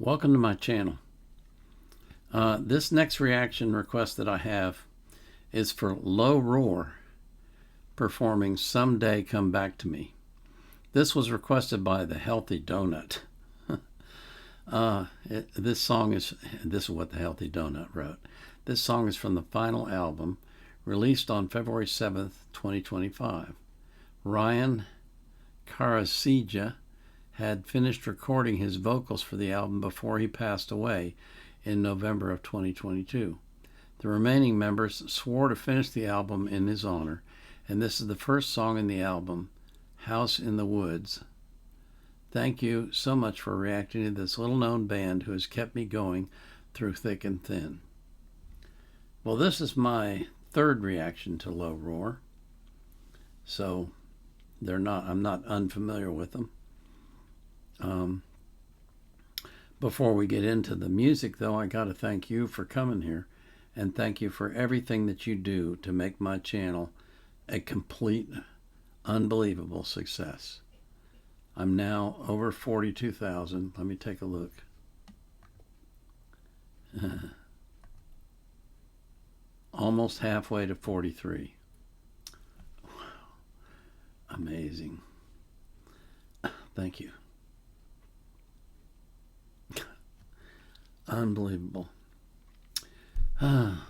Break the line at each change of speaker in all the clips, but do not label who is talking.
Welcome to my channel. This next reaction request that I have is for Low Roar performing Someday Come Back to Me. This was requested by TheHealthyDonut. This is what TheHealthyDonut wrote. This song is from the final album released on February 7th, 2025. Ryan Karasija had finished recording his vocals for the album before he passed away in November of 2022. The remaining members swore to finish the album in his honor, and this is the first song in the album, House in the Woods. Thank you so much for reacting to this little-known band who has kept me going through thick and thin. Well, this is my third reaction to Low Roar, so I'm not unfamiliar with them. Before we get into the music, though, I got to thank you for coming here, and thank you for everything that you do to make my channel a complete, unbelievable success. I'm now over 42,000. Let me take a look. Almost halfway to 43. Wow. Amazing. Thank you. Unbelievable. I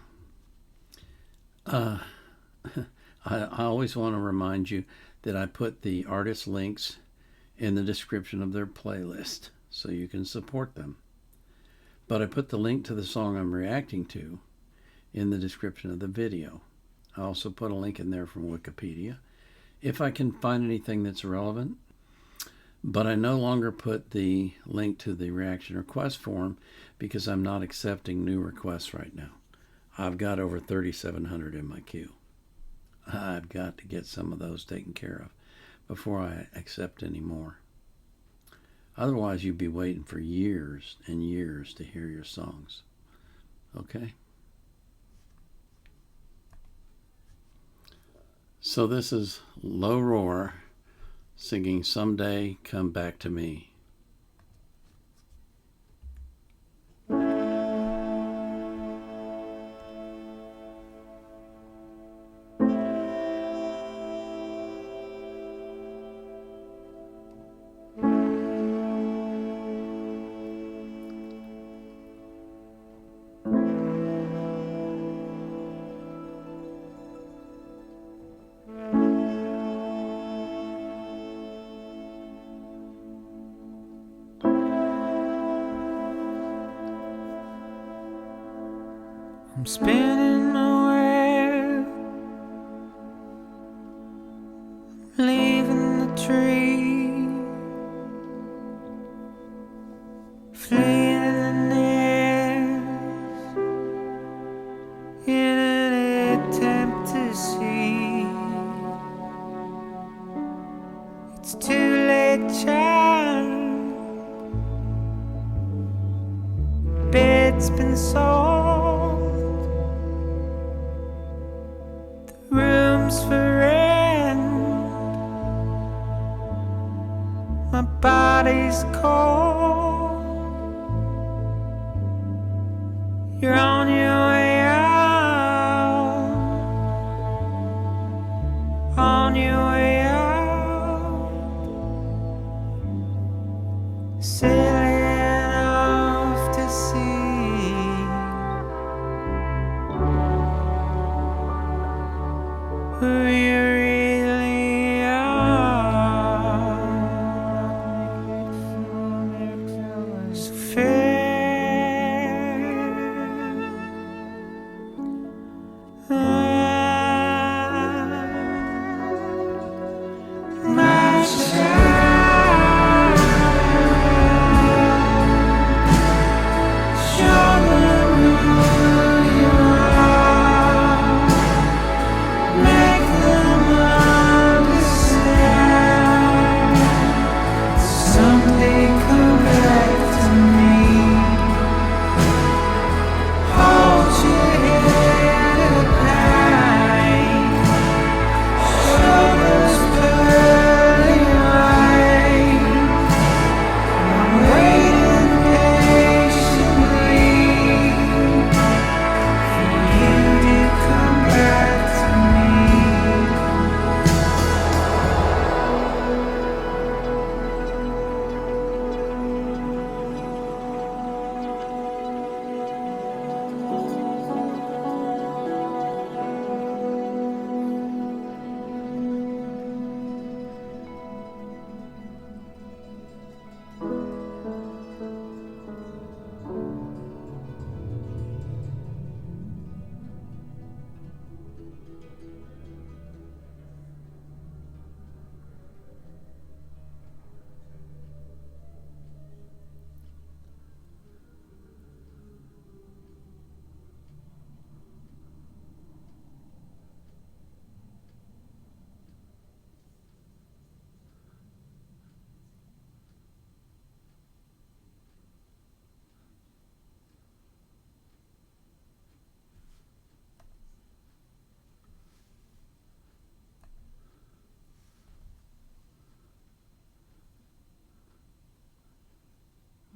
always want to remind you that I put the artist links in the description of their playlist so you can support them. But I put the link to the song I'm reacting to in the description of the video. I also put a link in there from Wikipedia if I can find anything that's relevant. But I no longer put the link to the reaction request form because I'm not accepting new requests right now. I've got over 3,700 in my queue. I've got to get some of those taken care of before I accept any more. Otherwise, you'd be waiting for years and years to hear your songs. Okay? So this is Low Roar singing Someday Come Back to Me.
I'm spinning my web, leaving the tree, fleeing the nest in an attempt to see. It's too late, child. Bed's been sold. Rooms for rent. My body's cold. You're on your way out. On your way out. Sailing off to sea. Who you really are. So farewell.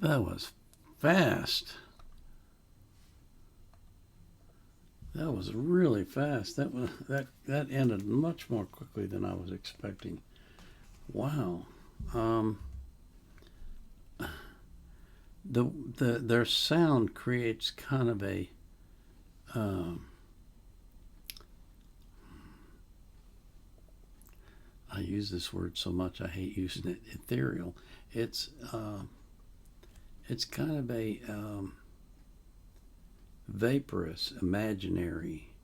That was fast. That was really fast. That ended much more quickly than I was expecting. Wow. Their sound creates kind of a I use this word so much I hate using it. Ethereal. It's kind of a vaporous, imaginary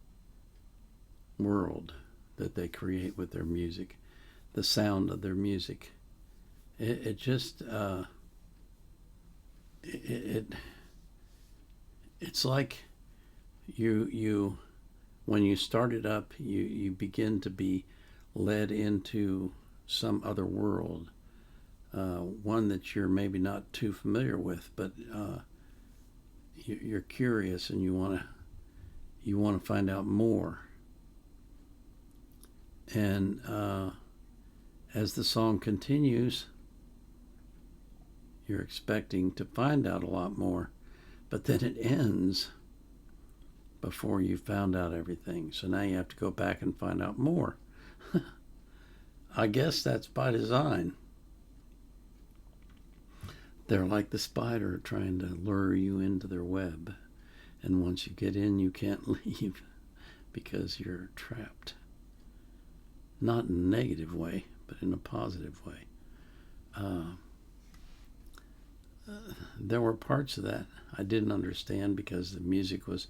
world that they create with their music. The sound of their music. It just it's like you when you start it up, you begin to be led into some other world, one that you're maybe not too familiar with, but you're curious and you want to find out more. And as the song continues, you're expecting to find out a lot more, but then it ends before you found out everything. So now you have to go back and find out more. I guess that's by design. They're like the spider trying to lure you into their web. And once you get in, you can't leave because you're trapped. Not in a negative way, but in a positive way. There were parts of that I didn't understand because the music was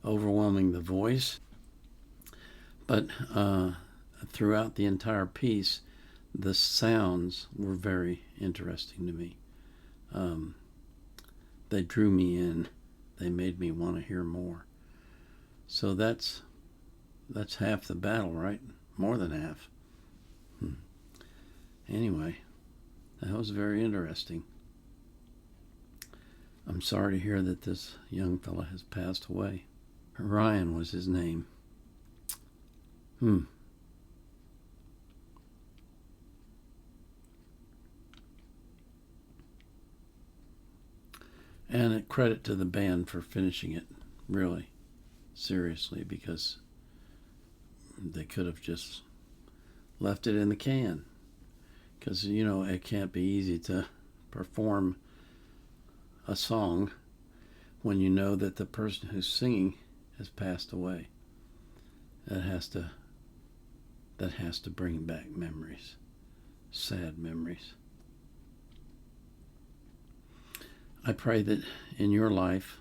overwhelming the voice. But throughout the entire piece, the sounds were very interesting to me. They drew me in. They made me want to hear more. So that's half the battle, right? More than half. Anyway, that was very interesting. I'm sorry to hear that this young fella has passed away. Ryan was his name. And a credit to the band for finishing it, really, seriously, because they could have just left it in the can. Because, it can't be easy to perform a song when you know that the person who's singing has passed away. That has to bring back memories, sad memories. I pray that in your life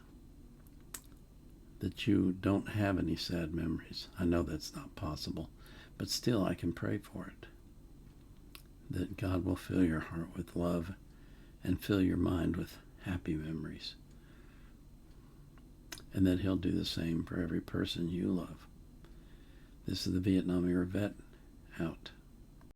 that you don't have any sad memories. I know that's not possible, but still I can pray for it. That God will fill your heart with love and fill your mind with happy memories. And that He'll do the same for every person you love. This is the Vietnam era vet, out.